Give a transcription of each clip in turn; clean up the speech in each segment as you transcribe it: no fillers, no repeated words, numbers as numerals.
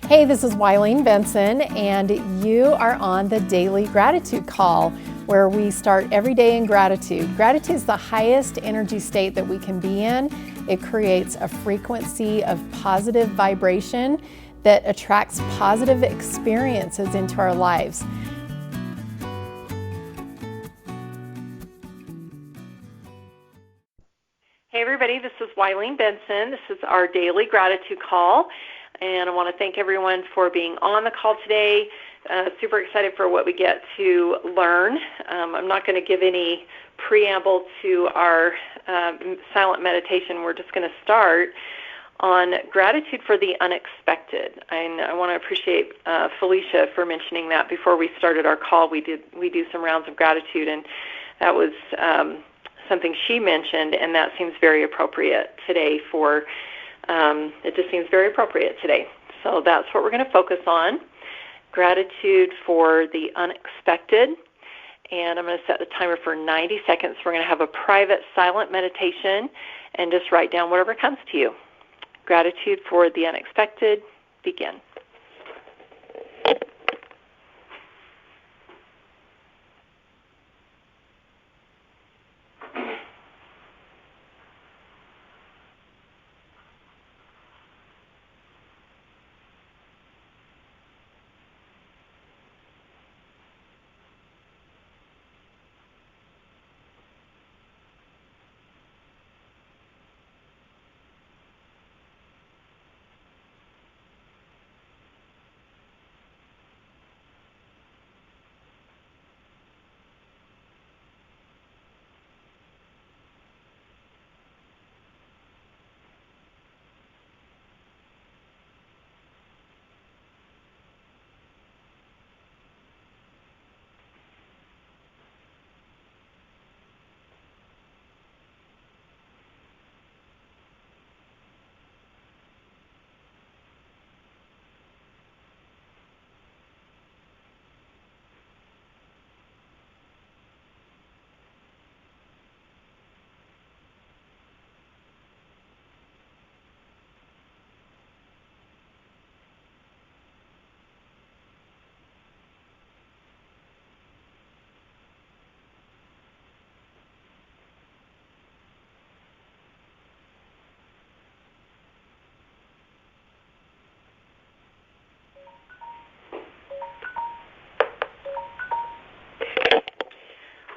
Hey, this is Wileen Benson, and you are on the Daily Gratitude Call, where we start every day in gratitude. Gratitude is the highest energy state that we can be in. It creates a frequency of positive vibration that attracts positive experiences into our lives. Hey everybody, this is Wileen Benson. This is our Daily Gratitude Call, and I want to thank everyone for being on the call today. Super excited for what we get to learn. I'm not going to give any preamble to our silent meditation. We're just going to start on gratitude for the unexpected. And I want to appreciate Felicia for mentioning that before we started our call. We do some rounds of gratitude, and that was something she mentioned, and that seems very appropriate today it just seems very appropriate today. So that's what we're going to focus on, gratitude for the unexpected. And I'm going to set the timer for 90 seconds. We're going to have a private silent meditation and just write down whatever comes to you. Gratitude for the unexpected, begin.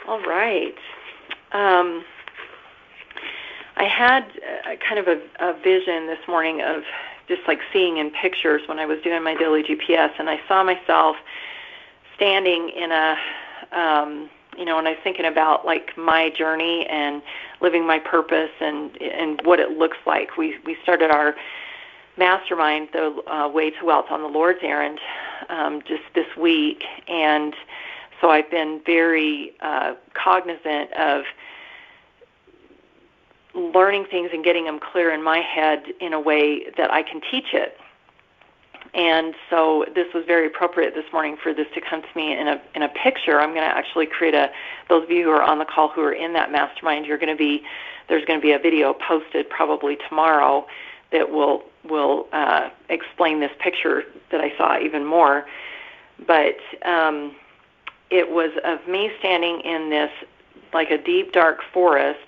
All right. I had kind of a vision this morning of just like seeing in pictures when I was doing my daily GPS, and I saw myself standing in and I was thinking about like my journey and living my purpose and what it looks like. We started our mastermind, the Way to Wealth on the Lord's Errand, just this week, and so I've been very cognizant of learning things and getting them clear in my head in a way that I can teach it. And so this was very appropriate this morning for this to come to me in a picture. I'm going to actually create those of you who are on the call who are in that mastermind, there's going to be a video posted probably tomorrow that will explain this picture that I saw even more. But it was of me standing in this, like a deep, dark forest,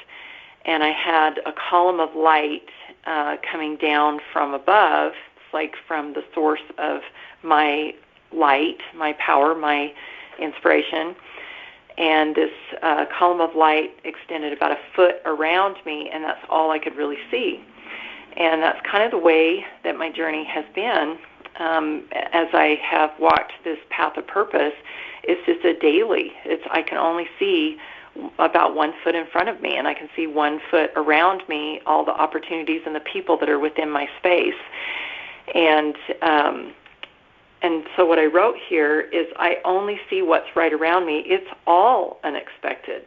and I had a column of light coming down from above, like from the source of my light, my power, my inspiration. And this column of light extended about a foot around me, and that's all I could really see. And that's kind of the way that my journey has been as I have walked this path of purpose. It's just a daily. I can only see about 1 foot in front of me, and I can see 1 foot around me, all the opportunities and the people that are within my space. And so what I wrote here is I only see what's right around me. It's all unexpected.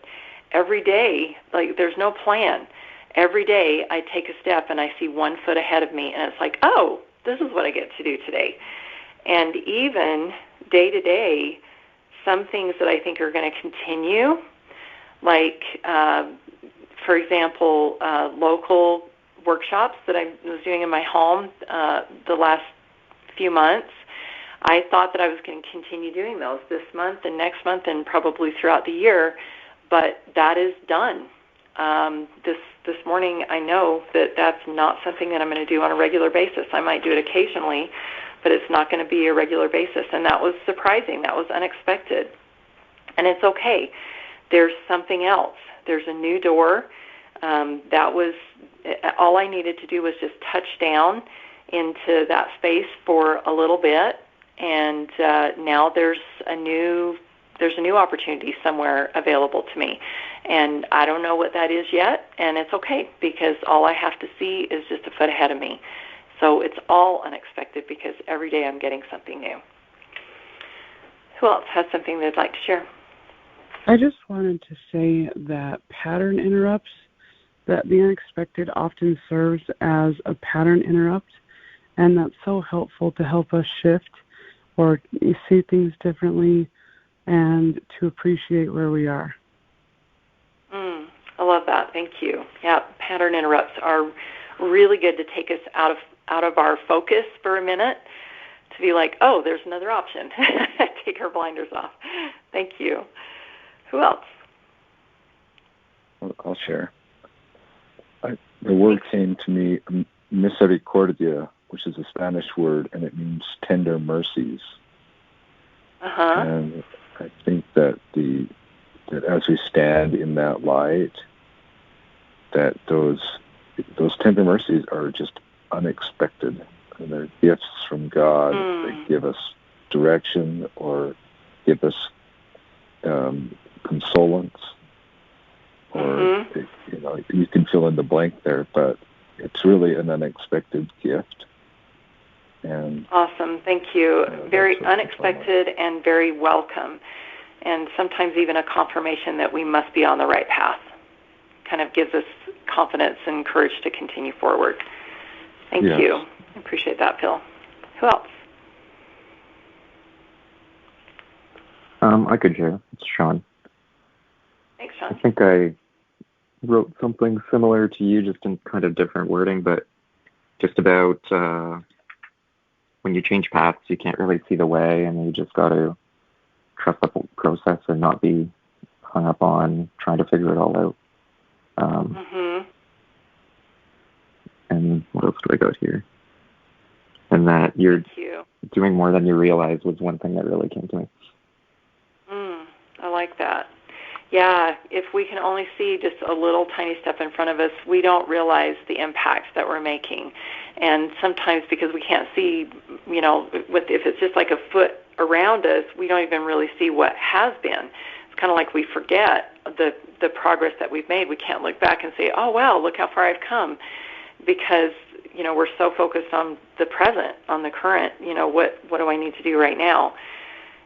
Every day, like there's no plan. Every day I take a step and I see 1 foot ahead of me, and it's like, oh, this is what I get to do today. And even day to day, some things that I think are going to continue, like, for example, local workshops that I was doing in my home the last few months. I thought that I was going to continue doing those this month and next month and probably throughout the year, but that is done. This morning, I know that that's not something that I'm going to do on a regular basis. I might do it occasionally, but it's not going to be a regular basis, and that was surprising. That was unexpected, and it's okay. There's something else. There's a new door. That was all I needed to do was just touch down into that space for a little bit, and now there's a new opportunity somewhere available to me. And I don't know what that is yet, and it's okay because all I have to see is just a foot ahead of me. So it's all unexpected because every day I'm getting something new. Who else has something they'd like to share? I just wanted to say that pattern interrupts, that the unexpected often serves as a pattern interrupt, and that's so helpful to help us shift or see things differently and to appreciate where we are. I love that. Thank you. Yeah, pattern interrupts are really good to take us out of our focus for a minute to be like, oh, there's another option. Take our blinders off. Thank you. Who else? I'll share. The word came to me, misericordia, which is a Spanish word, and it means tender mercies. And I think that as we stand in that light, that those tender mercies are just unexpected, and they're gifts from God. They give us direction or give us consolence, or you can fill in the blank there, but it's really an unexpected gift. And awesome, thank you. Very unexpected and very welcome, and sometimes even a confirmation that we must be on the right path. Kind of gives us confidence and courage to continue forward. Thank you. I appreciate that, Phil. Who else? I could share. It's Sean. Thanks, Sean. I think I wrote something similar to you, just in kind of different wording, but just about when you change paths, you can't really see the way, and you just got to trust the process and not be hung up on trying to figure it all out. And what else do I got here? And that you're doing more than you realize was one thing that really came to me. I like that. Yeah, if we can only see just a little tiny step in front of us, we don't realize the impact that we're making. And sometimes because we can't see, if it's just like a foot around us, we don't even really see what has been. It's kind of like we forget the progress that we've made. We can't look back and say, oh, wow, look how far I've come, because, we're so focused on the present, on the current, what do I need to do right now?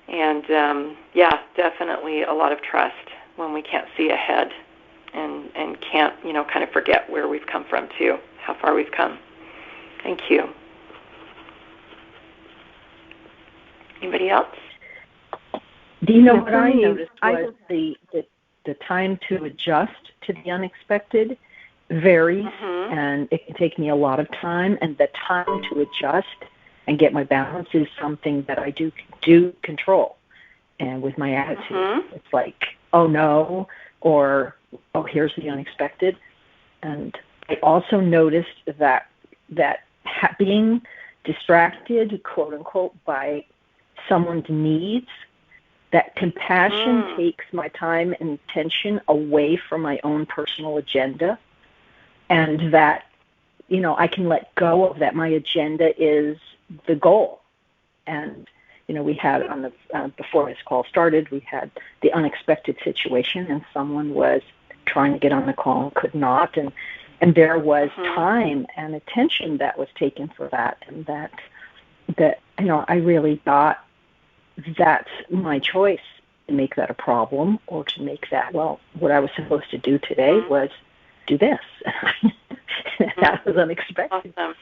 And, definitely a lot of trust when we can't see ahead and can't, kind of forget where we've come from too, how far we've come. Thank you. Anybody else? Do you know what I noticed was the time to adjust to the unexpected varies, and it can take me a lot of time, and the time to adjust and get my balance is something that I do control. And with my attitude, it's like, oh no, or oh, here's the unexpected. And I also noticed that being distracted, quote unquote, by someone's needs, that compassion takes my time and attention away from my own personal agenda, and that, I can let go of that. My agenda is the goal. And, we had on the, before this call started, we had the unexpected situation, and someone was trying to get on the call and could not. And there was time and attention that was taken for that. And that, I really thought that's my choice to make that a problem, or to make that, well, what I was supposed to do today was do this. That was unexpected. Awesome.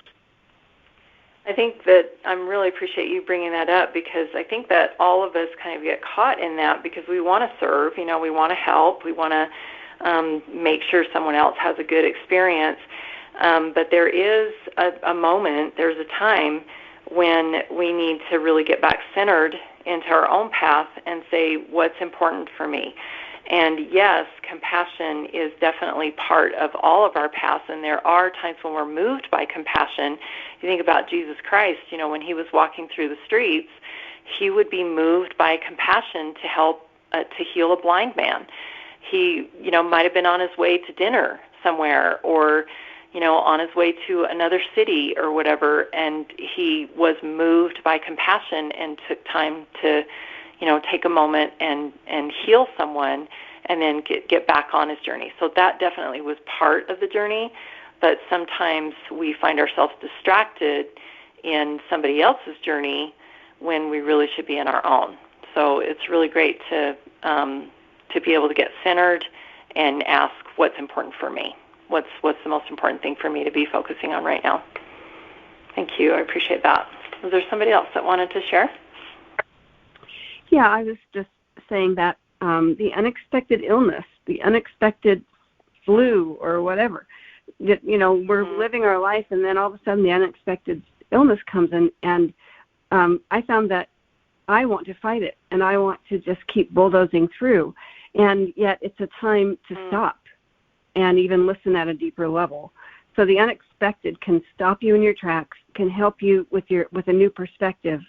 I think that I really appreciate you bringing that up, because I think that all of us kind of get caught in that because we want to serve, we want to help, we want to make sure someone else has a good experience. But there is a moment, there's a time when we need to really get back centered into our own path and say, what's important for me? And yes, compassion is definitely part of all of our paths, and there are times when we're moved by compassion. You think about Jesus Christ, when he was walking through the streets, he would be moved by compassion to help to heal a blind man. He, might have been on his way to dinner somewhere, or on his way to another city or whatever, and he was moved by compassion and took time to, take a moment and heal someone and then get back on his journey. So that definitely was part of the journey, but sometimes we find ourselves distracted in somebody else's journey when we really should be in our own. So it's really great to be able to get centered and ask what's important for me. What's the most important thing for me to be focusing on right now? Thank you. I appreciate that. Was there somebody else that wanted to share? Yeah, I was just saying that the unexpected illness, the unexpected flu or whatever, that, we're living our life, and then all of a sudden the unexpected illness comes in, and I found that I want to fight it, and I want to just keep bulldozing through, and yet it's a time to stop and even listen at a deeper level. So the unexpected can stop you in your tracks, can help you with a new perspective.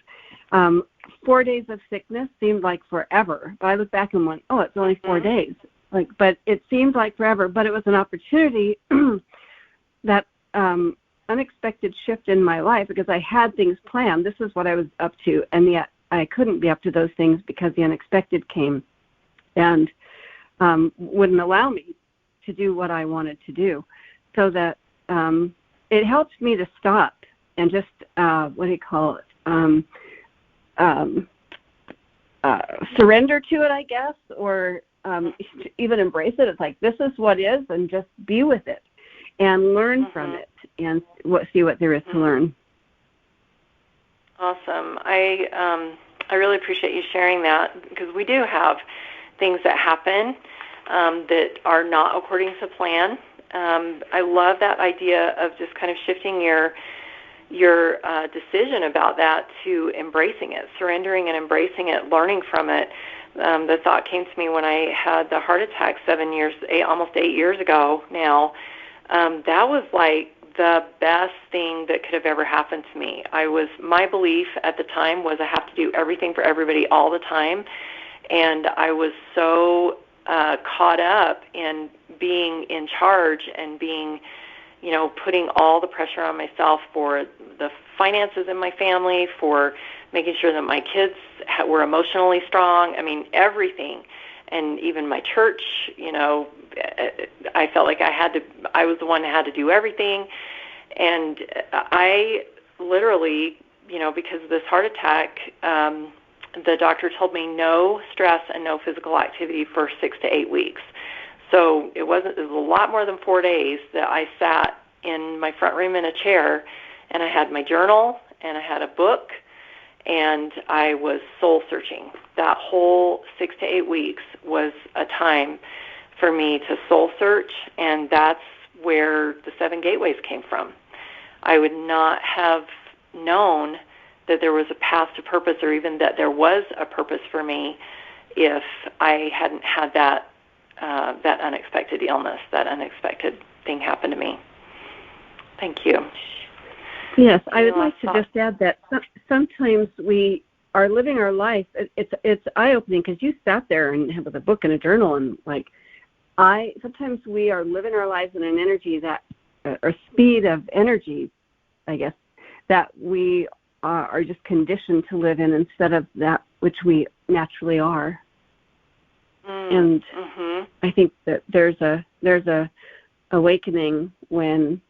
4 days of sickness seemed like forever, but I look back and went, oh, it's only 4 days. But it seemed like forever, but it was an opportunity that unexpected shift in my life, because I had things planned. This is what I was up to, and yet I couldn't be up to those things because the unexpected came and wouldn't allow me to do what I wanted to do. So that it helped me to stop and just, surrender to it, I guess, or even embrace it. It's like, this is what is, and just be with it and learn from it and see what there is to learn. Awesome. I really appreciate you sharing that, because we do have things that happen that are not according to plan. I love that idea of just kind of shifting your decision about that to embracing it, surrendering and embracing it, learning from it. The thought came to me when I had the heart attack almost 8 years ago now. That was like the best thing that could have ever happened to me. My belief at the time was I have to do everything for everybody all the time, and I was so caught up in being in charge and being, putting all the pressure on myself for the finances in my family, for making sure that my kids were emotionally strong. I mean, everything. And even my church, I felt like I was the one that had to do everything. And I literally, because of this heart attack, the doctor told me no stress and no physical activity for 6 to 8 weeks. So it was a lot more than 4 days that I sat in my front room in a chair, and I had my journal and I had a book, and I was soul searching. That whole 6 to 8 weeks was a time for me to soul search, and that's where the 7 gateways came from. I would not have known that there was a path to purpose, or even that there was a purpose for me, if I hadn't had that unexpected illness, that unexpected thing happen to me. Thank you. Yes, I would like to just add that sometimes we are living our life. It's eye-opening, because you sat there and with a book and a journal, and sometimes we are living our lives in an energy or speed of energy, I guess, that we are just conditioned to live in, instead of that which we naturally are. And I think that there's a awakening when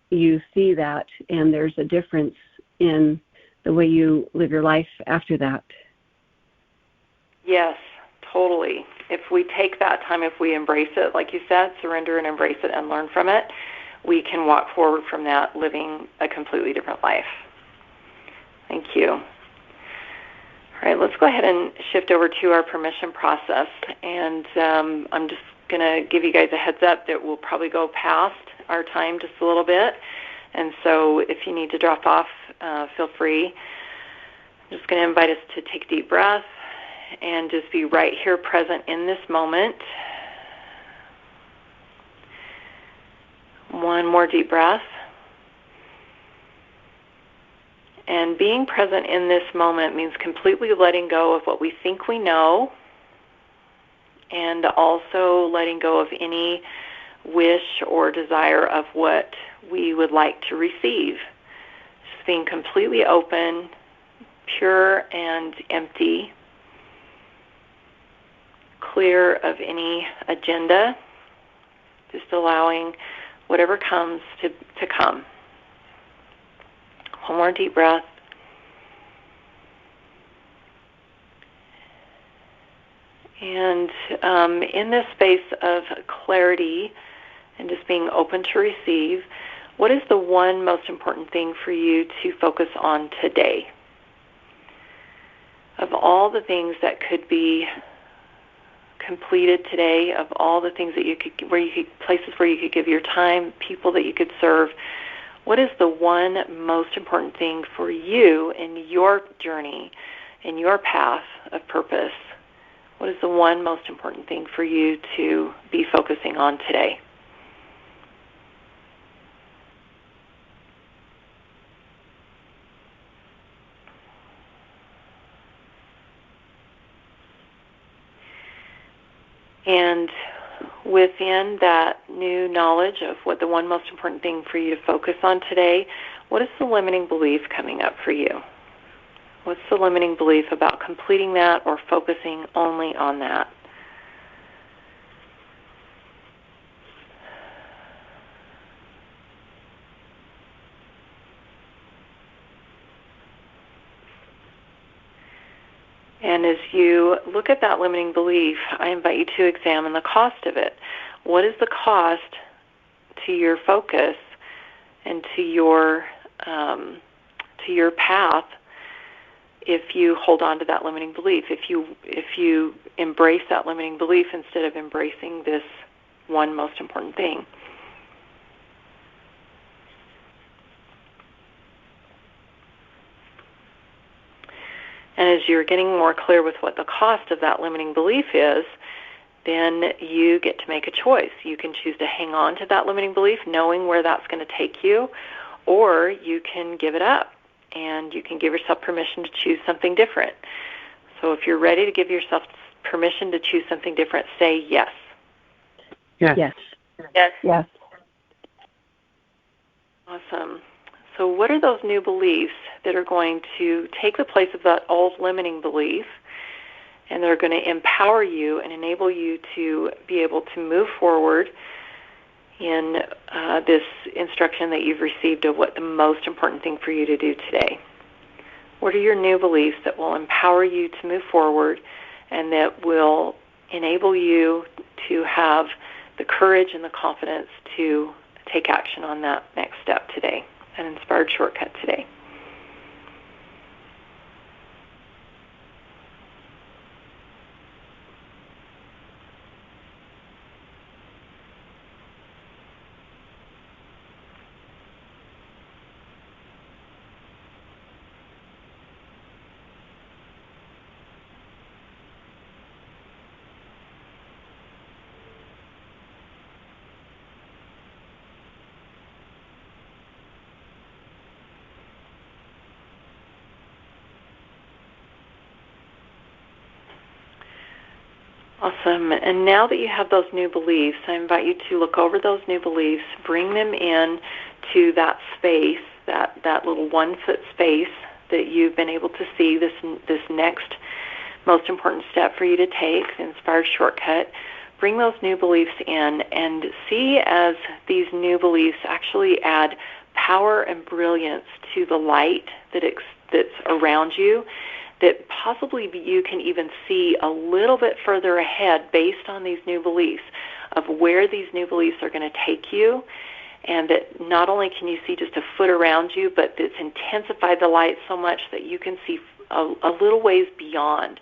you see that, and there's a difference in the way you live your life after that. Yes, totally. If we take that time, if we embrace it, like you said, surrender and embrace it and learn from it, we can walk forward from that living a completely different life. Thank you. All right, let's go ahead and shift over to our permission process. And I'm just going to give you guys a heads up that we'll probably go past our time just a little bit. And so if you need to drop off, feel free. I'm just going to invite us to take a deep breath and just be right here present in this moment. One more deep breath. And being present in this moment means completely letting go of what we think we know, and also letting go of any wish or desire of what we would like to receive. Just being completely open, pure and empty, clear of any agenda, just allowing whatever comes to come. One more deep breath. And in this space of clarity and just being open to receive, what is the one most important thing for you to focus on today? Of all the things that could be completed today, of all the things that places where you could give your time, people that you could serve, what is the one most important thing for you in your journey, in your path of purpose? What is the one most important thing for you to be focusing on today? And within that new knowledge of what the one most important thing for you to focus on today, what is the limiting belief coming up for you? What's the limiting belief about completing that or focusing only on that? And as you look at that limiting belief, I invite you to examine the cost of it. What is the cost to your focus and to your path if you hold on to that limiting belief? If you embrace that limiting belief instead of embracing this one most important thing. And as you're getting more clear with what the cost of that limiting belief is, then you get to make a choice. You can choose to hang on to that limiting belief, knowing where that's going to take you, or you can give it up, and you can give yourself permission to choose something different. So if you're ready to give yourself permission to choose something different, say yes. Yes. Yes. Yes. Yes. Awesome. So what are those new beliefs that are going to take the place of that old limiting belief, and they're going to empower you and enable you to be able to move forward in this instruction that you've received of what the most important thing for you to do today? What are your new beliefs that will empower you to move forward and that will enable you to have the courage and the confidence to take action on that next step today, an inspired shortcut today? Awesome. And now that you have those new beliefs, I invite you to look over those new beliefs, bring them in to that space, that little 1-foot space that you've been able to see, this next most important step for you to take, the inspired shortcut. Bring those new beliefs in and see as these new beliefs actually add power and brilliance to the light that's around you, that possibly you can even see a little bit further ahead based on these new beliefs of where these new beliefs are going to take you, and that not only can you see just a foot around you, but it's intensified the light so much that you can see a little ways beyond,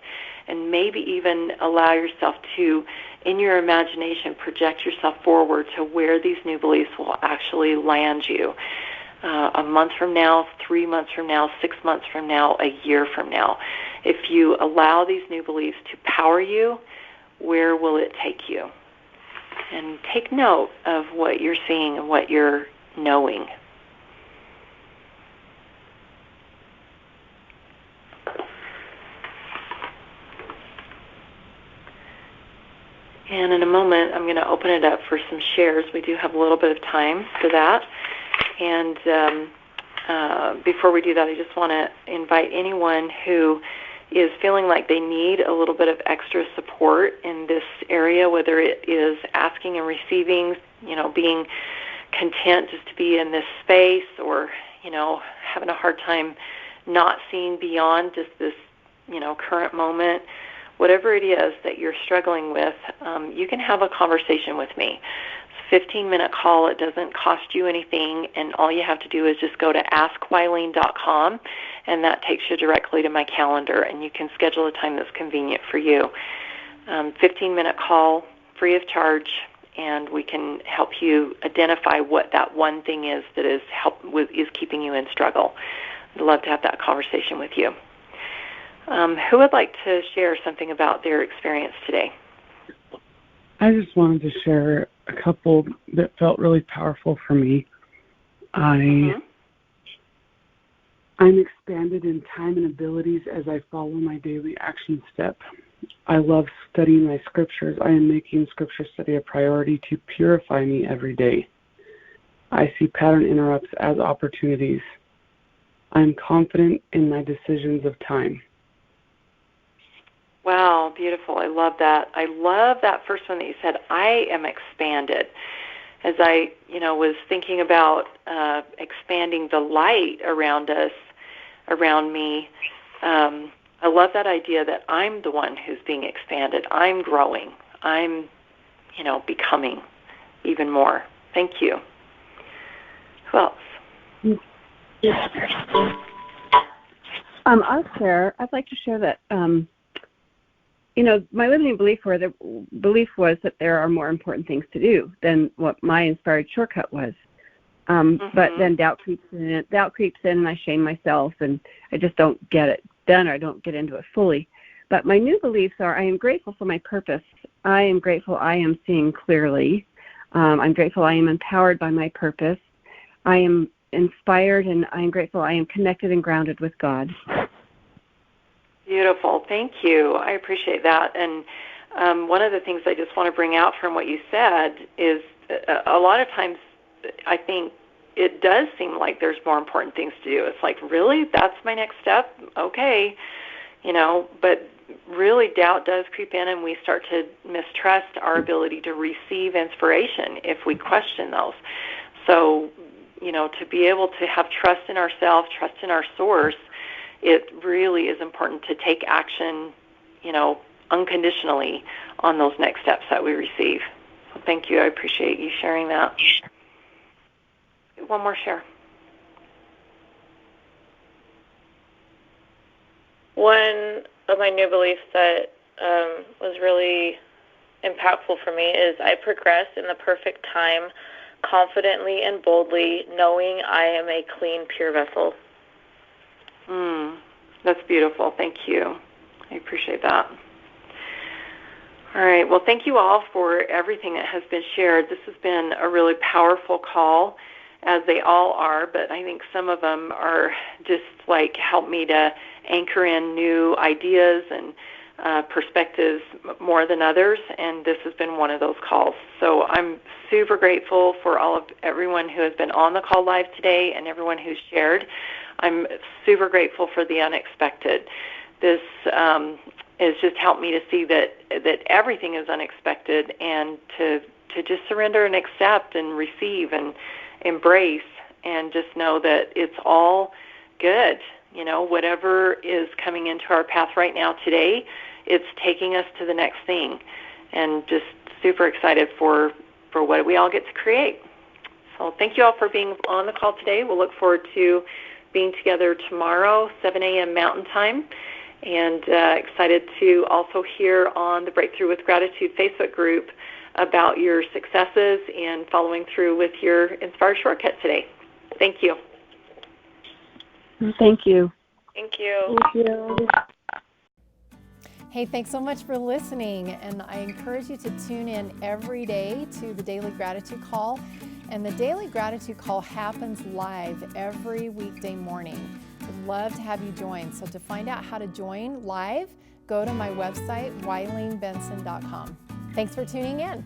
and maybe even allow yourself to, in your imagination, project yourself forward to where these new beliefs will actually land you. a month from now, 3 months from now, 6 months from now, a year from now. If you allow these new beliefs to power you, where will it take you? And take note of what you're seeing and what you're knowing. And in a moment, I'm going to open it up for some shares. We do have a little bit of time for that. And before we do that, I just want to invite anyone who is feeling like they need a little bit of extra support in this area, whether it is asking and receiving, being content just to be in this space, or, having a hard time not seeing beyond just this, current moment. Whatever it is that you're struggling with, you can have a conversation with me. It's a 15-minute call. It doesn't cost you anything, and all you have to do is just go to AskWilene.com, and that takes you directly to my calendar, and you can schedule a time that's convenient for you. 15-minute call, free of charge, and we can help you identify what that one thing is that is keeping you in struggle. I'd love to have that conversation with you. Who would like to share something about their experience today? I just wanted to share a couple that felt really powerful for me. I'm expanded in time and abilities as I follow my daily action step. I love studying my scriptures. I am making scripture study a priority to purify me every day. I see pattern interrupts as opportunities. I am confident in my decisions of time. Wow, beautiful. I love that. I love that first one that you said, I am expanded. As I, was thinking about expanding the light around us, around me, I love that idea that I'm the one who's being expanded. I'm growing. I'm, becoming even more. Thank you. Who else? I'll share. I'd like to share that my limiting belief was that there are more important things to do than what my inspired shortcut was. But then doubt creeps in, and I shame myself, and I just don't get it done, or I don't get into it fully. But my new beliefs are, I am grateful for my purpose. I am grateful I am seeing clearly. I'm grateful I am empowered by my purpose. I am inspired, and I am grateful I am connected and grounded with God. Beautiful. Thank you. I appreciate that. And one of the things I just want to bring out from what you said is a lot of times I think it does seem like there's more important things to do. It's like, really? That's my next step? Okay. But really doubt does creep in, and we start to mistrust our ability to receive inspiration if we question those. So, to be able to have trust in ourselves, trust in our source, it really is important to take action, unconditionally on those next steps that we receive. So thank you. I appreciate you sharing that. One more share. One of my new beliefs that was really impactful for me is I progress in the perfect time, confidently and boldly, knowing I am a clean, pure vessel. That's beautiful. Thank you. I appreciate that. All right. Well, thank you all for everything that has been shared. This has been a really powerful call, as they all are, but I think some of them are just like help me to anchor in new ideas and perspectives more than others, and this has been one of those calls. So I'm super grateful for everyone who has been on the call live today and everyone who's shared. I'm super grateful for the unexpected. This has just helped me to see that everything is unexpected, and to just surrender and accept and receive and embrace, and just know that it's all good. Whatever is coming into our path right now today, it's taking us to the next thing, and just super excited for what we all get to create. So thank you all for being on the call today. We'll look forward to being together tomorrow, 7 a.m. Mountain Time, and excited to also hear on the Breakthrough with Gratitude Facebook group about your successes and following through with your Inspired Shortcut today. Thank you. Thank you. Thank you. Thank you. Hey, thanks so much for listening, and I encourage you to tune in every day to the Daily Gratitude Call. And the Daily Gratitude Call happens live every weekday morning. I'd love to have you join. So to find out how to join live, go to my website, WileenBenson.com. Thanks for tuning in.